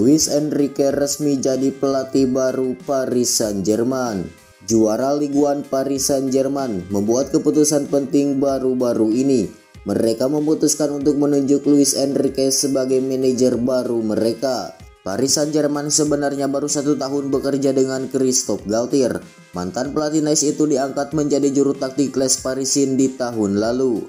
Luis Enrique resmi jadi pelatih baru Paris Saint-Germain. Juara Ligue 1 Paris Saint-Germain membuat keputusan penting baru-baru ini. Mereka memutuskan untuk menunjuk Luis Enrique sebagai manajer baru mereka. Paris Saint-Germain sebenarnya baru 1 tahun bekerja dengan Christophe Galtier. Mantan pelatih Nice itu diangkat menjadi juru taktik Les Parisiens di tahun lalu.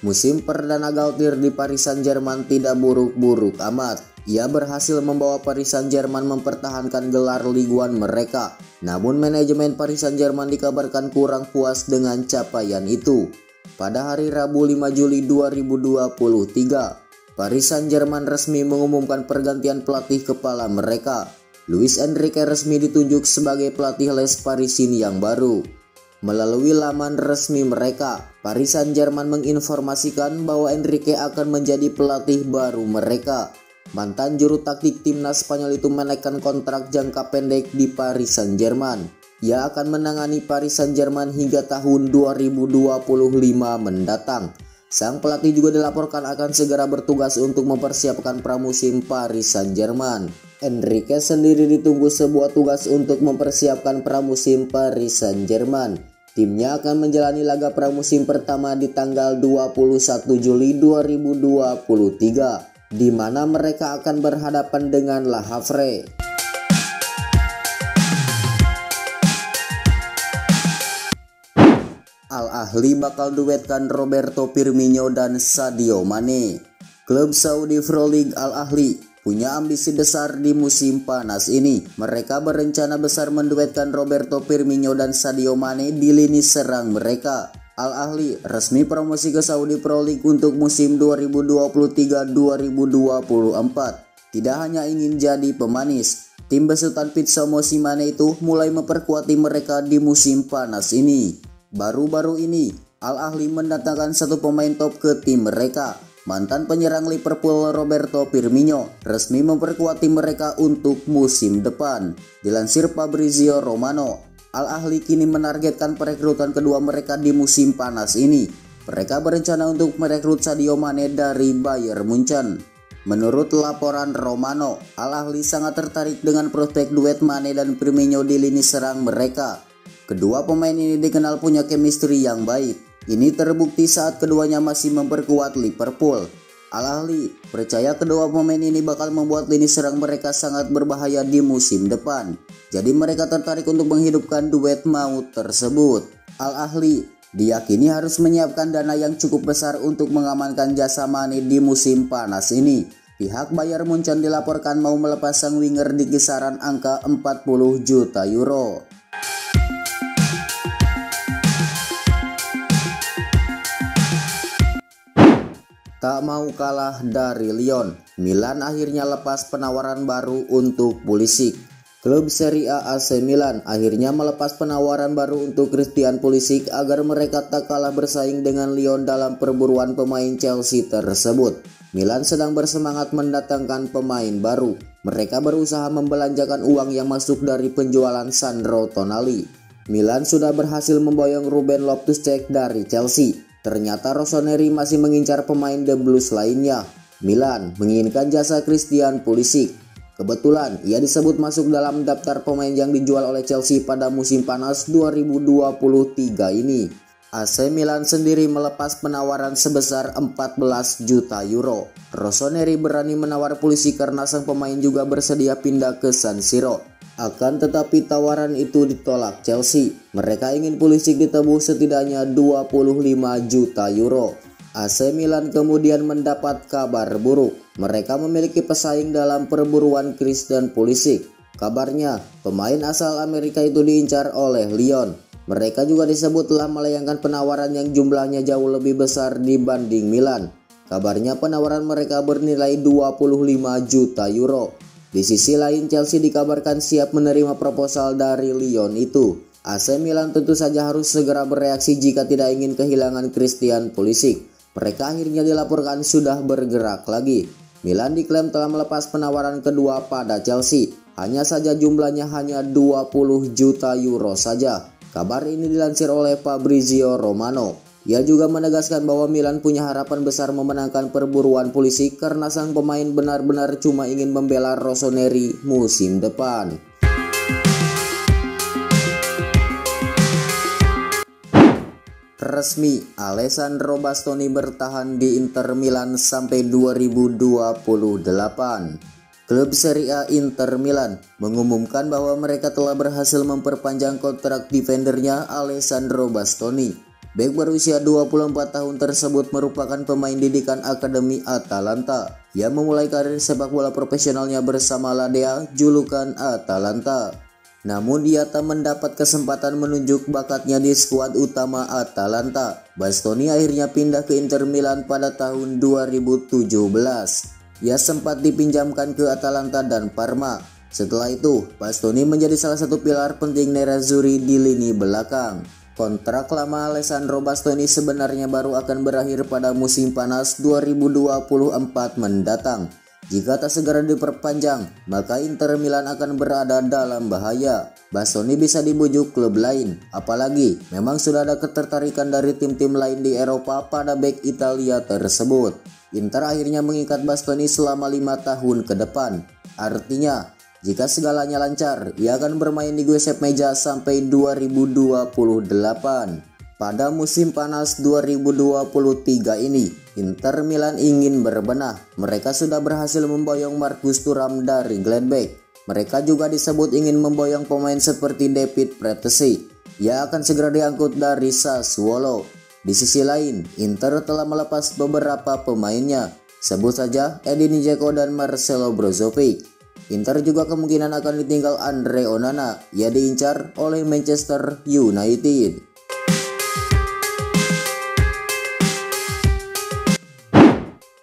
Musim perdana Galtier di Paris Saint-Germain tidak buruk-buruk amat. Ia berhasil membawa Paris Saint-Germain mempertahankan gelar Ligue 1 mereka. Namun manajemen Paris Saint-Germain dikabarkan kurang puas dengan capaian itu. Pada hari Rabu 5 Juli 2023, Paris Saint-Germain resmi mengumumkan pergantian pelatih kepala mereka. Luis Enrique resmi ditunjuk sebagai pelatih Les Parisiens yang baru. Melalui laman resmi mereka, Paris Saint-Germain menginformasikan bahwa Enrique akan menjadi pelatih baru mereka. Mantan juru taktik timnas Spanyol itu menaikkan kontrak jangka pendek di Paris Saint-Germain. Ia akan menangani Paris Saint-Germain hingga tahun 2025 mendatang. Sang pelatih juga dilaporkan akan segera bertugas untuk mempersiapkan pramusim Paris Saint-Germain. Enrique sendiri ditunggu sebuah tugas untuk mempersiapkan pramusim Paris Saint-Germain. Timnya akan menjalani laga pramusim pertama di tanggal 21 Juli 2023. Di mana mereka akan berhadapan dengan Le Havre. Al Ahly bakal duetkan Roberto Firmino dan Sadio Mane. Klub Saudi Pro League Al Ahly punya ambisi besar di musim panas ini. Mereka berencana besar menduetkan Roberto Firmino dan Sadio Mane di lini serang mereka. Al Ahly resmi promosi ke Saudi Pro League untuk musim 2023-2024. Tidak hanya ingin jadi pemanis, tim besutan Pitso Mosimane itu mulai memperkuat tim mereka di musim panas ini. Baru-baru ini, Al Ahly mendatangkan satu pemain top ke tim mereka. Mantan penyerang Liverpool Roberto Firmino resmi memperkuat tim mereka untuk musim depan. Dilansir Fabrizio Romano, Al Ahly kini menargetkan perekrutan kedua mereka di musim panas ini. Mereka berencana untuk merekrut Sadio Mane dari Bayern Munchen. Menurut laporan Romano, Al Ahly sangat tertarik dengan prospek duet Mane dan Firmino di lini serang mereka. Kedua pemain ini dikenal punya chemistry yang baik. Ini terbukti saat keduanya masih memperkuat Liverpool. Al Ahly percaya kedua pemain ini bakal membuat lini serang mereka sangat berbahaya di musim depan. Jadi mereka tertarik untuk menghidupkan duet maut tersebut. Al Ahly diyakini harus menyiapkan dana yang cukup besar untuk mengamankan jasa Mane di musim panas ini. Pihak Bayern Munchen dilaporkan mau melepas sang winger di kisaran angka 40 juta euro. Tak mau kalah dari Lyon, Milan akhirnya lepas penawaran baru untuk Pulisic. Klub Serie A AC Milan akhirnya melepas penawaran baru untuk Christian Pulisic agar mereka tak kalah bersaing dengan Lyon dalam perburuan pemain Chelsea tersebut. Milan sedang bersemangat mendatangkan pemain baru. Mereka berusaha membelanjakan uang yang masuk dari penjualan Sandro Tonali. Milan sudah berhasil memboyong Ruben Loftus-Cheek dari Chelsea. Ternyata Rossoneri masih mengincar pemain The Blues lainnya. Milan menginginkan jasa Christian Pulisic. Kebetulan ia disebut masuk dalam daftar pemain yang dijual oleh Chelsea pada musim panas 2023 ini. AC Milan sendiri melepas penawaran sebesar 14 juta euro. Rossoneri berani menawar Pulisic karena sang pemain juga bersedia pindah ke San Siro. Akan tetapi tawaran itu ditolak Chelsea. Mereka ingin Pulisic ditebus setidaknya 25 juta euro. AC Milan kemudian mendapat kabar buruk. Mereka memiliki pesaing dalam perburuan Christian Pulisic. Kabarnya, pemain asal Amerika itu diincar oleh Lyon. Mereka juga disebut telah melayangkan penawaran yang jumlahnya jauh lebih besar dibanding Milan. Kabarnya penawaran mereka bernilai 25 juta euro. Di sisi lain, Chelsea dikabarkan siap menerima proposal dari Lyon itu. AC Milan tentu saja harus segera bereaksi jika tidak ingin kehilangan Christian Pulisic. Mereka akhirnya dilaporkan sudah bergerak lagi. Milan diklaim telah melepas penawaran kedua pada Chelsea. Hanya saja jumlahnya hanya 20 juta euro saja. Kabar ini dilansir oleh Fabrizio Romano. Ia juga menegaskan bahwa Milan punya harapan besar memenangkan perburuan Pulisic karena sang pemain benar-benar cuma ingin membela Rossoneri musim depan. Resmi, Alessandro Bastoni bertahan di Inter Milan sampai 2028. Klub Serie A Inter Milan mengumumkan bahwa mereka telah berhasil memperpanjang kontrak defendernya Alessandro Bastoni. Bek berusia 24 tahun tersebut merupakan pemain didikan Akademi Atalanta yang memulai karir sepak bola profesionalnya bersama Ladea julukan Atalanta. Namun dia tak mendapat kesempatan menunjuk bakatnya di skuad utama Atalanta. Bastoni akhirnya pindah ke Inter Milan pada tahun 2017. Ia sempat dipinjamkan ke Atalanta dan Parma. Setelah itu, Bastoni menjadi salah satu pilar penting Nerazzurri di lini belakang. Kontrak lama Alessandro Bastoni sebenarnya baru akan berakhir pada musim panas 2024 mendatang. Jika tak segera diperpanjang, maka Inter Milan akan berada dalam bahaya. Bastoni bisa dibujuk klub lain, apalagi memang sudah ada ketertarikan dari tim-tim lain di Eropa pada bek Italia tersebut. Inter akhirnya mengikat Bastoni selama 5 tahun ke depan. Artinya, jika segalanya lancar, ia akan bermain di Giuseppe Meazza sampai 2028. Pada musim panas 2023 ini, Inter Milan ingin berbenah. Mereka sudah berhasil memboyong Marcus Thuram dari Gladbach. Mereka juga disebut ingin memboyong pemain seperti David Pretesi. Ia akan segera diangkut dari Sassuolo. Di sisi lain, Inter telah melepas beberapa pemainnya. Sebut saja Edin Dzeko dan Marcelo Brozovic. Inter juga kemungkinan akan ditinggal Andre Onana. Ia diincar oleh Manchester United.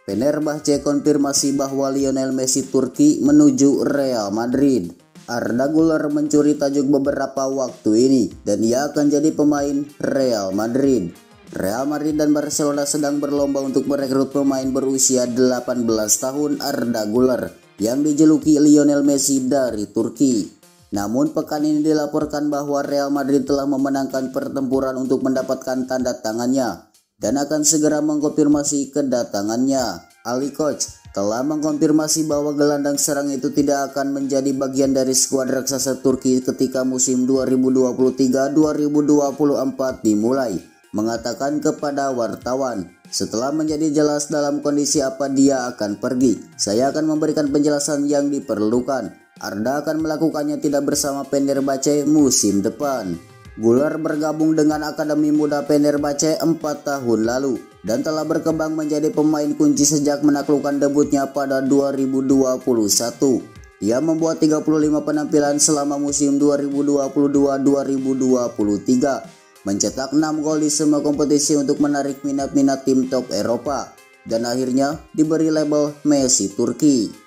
Fenerbahce konfirmasi bahwa Lionel Messi Turki menuju Real Madrid. Arda Güler mencuri tajuk beberapa waktu ini dan ia akan jadi pemain Real Madrid. Real Madrid dan Barcelona sedang berlomba untuk merekrut pemain berusia 18 tahun Arda Güler yang dijuluki Lionel Messi dari Turki. Namun pekan ini dilaporkan bahwa Real Madrid telah memenangkan pertempuran untuk mendapatkan tanda tangannya dan akan segera mengkonfirmasi kedatangannya. Ali Koç telah mengkonfirmasi bahwa gelandang serang itu tidak akan menjadi bagian dari skuad raksasa Turki ketika musim 2023-2024 dimulai, mengatakan kepada wartawan, "Setelah menjadi jelas dalam kondisi apa dia akan pergi, saya akan memberikan penjelasan yang diperlukan. Arda akan melakukannya tidak bersama Fenerbahce musim depan." Güler bergabung dengan Akademi Muda Fenerbahce 4 tahun lalu dan telah berkembang menjadi pemain kunci sejak menaklukkan debutnya pada 2021. Ia membuat 35 penampilan selama musim 2022-2023. Mencetak 6 gol di semua kompetisi untuk menarik minat-minat tim top Eropa dan akhirnya diberi label Messi Turki.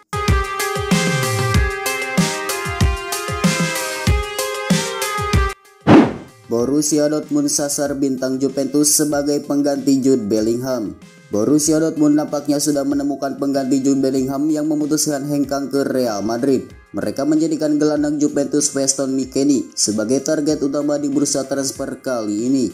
Borussia Dortmund sasar bintang Juventus sebagai pengganti Jude Bellingham. Borussia Dortmund nampaknya sudah menemukan pengganti Jude Bellingham yang memutuskan hengkang ke Real Madrid. Mereka menjadikan gelandang Juventus Weston McKennie sebagai target utama di bursa transfer kali ini.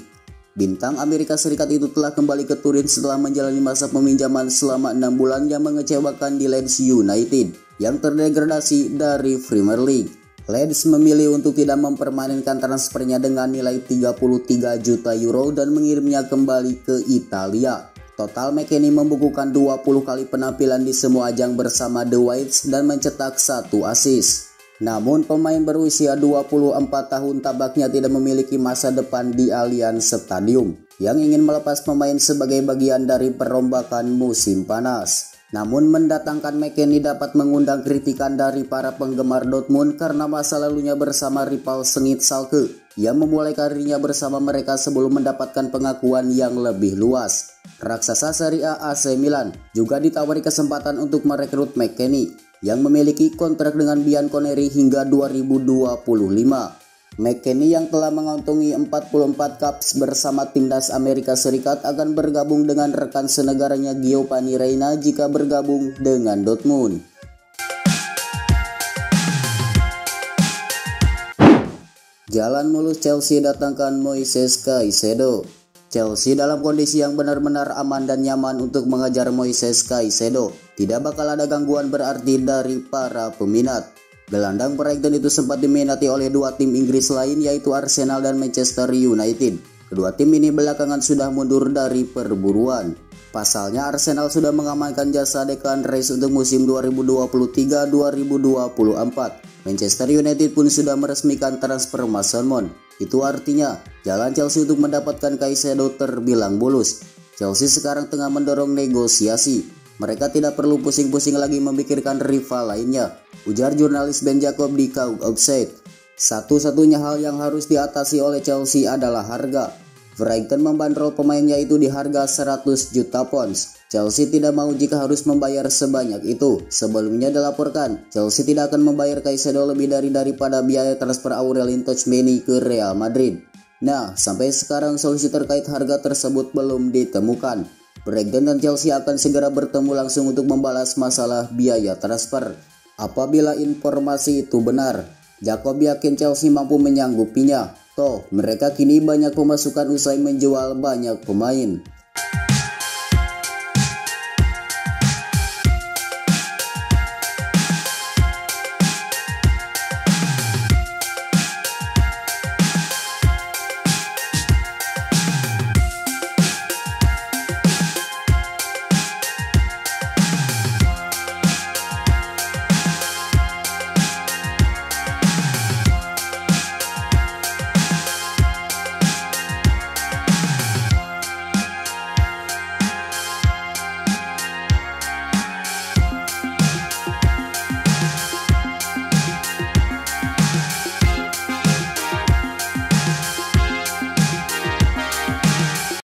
Bintang Amerika Serikat itu telah kembali ke Turin setelah menjalani masa peminjaman selama 6 bulan yang mengecewakan di Leeds United yang terdegradasi dari Premier League. Leeds memilih untuk tidak mempermanenkan transfernya dengan nilai 33 juta euro dan mengirimnya kembali ke Italia. Total McKennie membukukan 20 kali penampilan di semua ajang bersama The Whites dan mencetak 1 assist. Namun pemain berusia 24 tahun tampaknya tidak memiliki masa depan di Allianz Stadium yang ingin melepas pemain sebagai bagian dari perombakan musim panas. Namun mendatangkan McKennie dapat mengundang kritikan dari para penggemar Dortmund karena masa lalunya bersama rival sengit Schalke. Ia memulai karirnya bersama mereka sebelum mendapatkan pengakuan yang lebih luas. Raksasa Serie A AC Milan juga ditawari kesempatan untuk merekrut McKennie yang memiliki kontrak dengan Bianconeri hingga 2025. McKennie yang telah mengantongi 44 caps bersama timnas Amerika Serikat akan bergabung dengan rekan senegaranya Giovanni Reina jika bergabung dengan Dortmund. Jalan mulus Chelsea datangkan Moises Caicedo. Chelsea dalam kondisi yang benar-benar aman dan nyaman untuk mengejar Moises Caicedo. Tidak bakal ada gangguan berarti dari para peminat. Gelandang Brighton itu sempat diminati oleh dua tim Inggris lain yaitu Arsenal dan Manchester United. Kedua tim ini belakangan sudah mundur dari perburuan. Pasalnya Arsenal sudah mengamankan jasa Declan Rice untuk musim 2023-2024. Manchester United pun sudah meresmikan transfer Mason Mount. Itu artinya jalan Chelsea untuk mendapatkan Caicedo terbilang mulus. Chelsea sekarang tengah mendorong negosiasi. Mereka tidak perlu pusing-pusing lagi memikirkan rival lainnya, ujar jurnalis Ben Jacob di Kaug Offside. Satu-satunya hal yang harus diatasi oleh Chelsea adalah harga. Brighton membandrol pemainnya itu di harga 100 juta pounds. Chelsea tidak mau jika harus membayar sebanyak itu. Sebelumnya dilaporkan, Chelsea tidak akan membayar Caicedo lebih daripada biaya transfer Aurelien Tchouameni ke Real Madrid. Nah, sampai sekarang solusi terkait harga tersebut belum ditemukan. Brighton dan Chelsea akan segera bertemu langsung untuk membalas masalah biaya transfer. Apabila informasi itu benar, Jacob yakin Chelsea mampu menyanggupinya. Toh, mereka kini banyak pemasukan usai menjual banyak pemain.